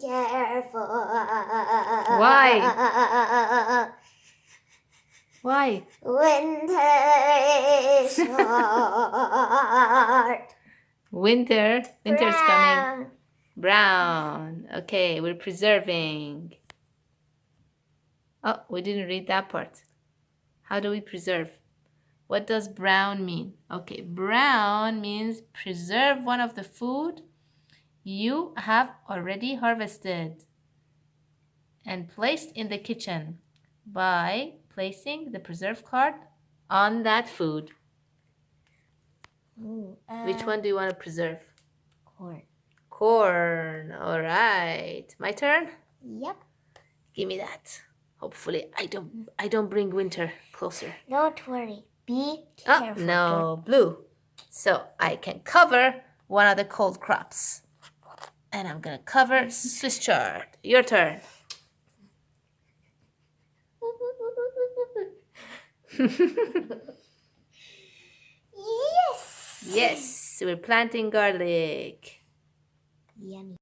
careful. Why? Why? Winter is short. Winter's coming. Brown. Brown. Okay, we're preserving. Oh, we didn't read that part. How do we preserve? What does brown mean? Okay, brown means preserve one of the food you have already harvested and placed in the kitchen by placing the preserve card on that food. Which one do you want to preserve? Corn. Corn. All right. My turn? Yep. Give me that. Hopefully I don't bring winter closer. Don't worry. Be careful. Oh, no, blue. So I can cover one of the cold crops. And I'm going to cover Swiss chard. Your turn. Yes. Yes, we're planting garlic. Yummy.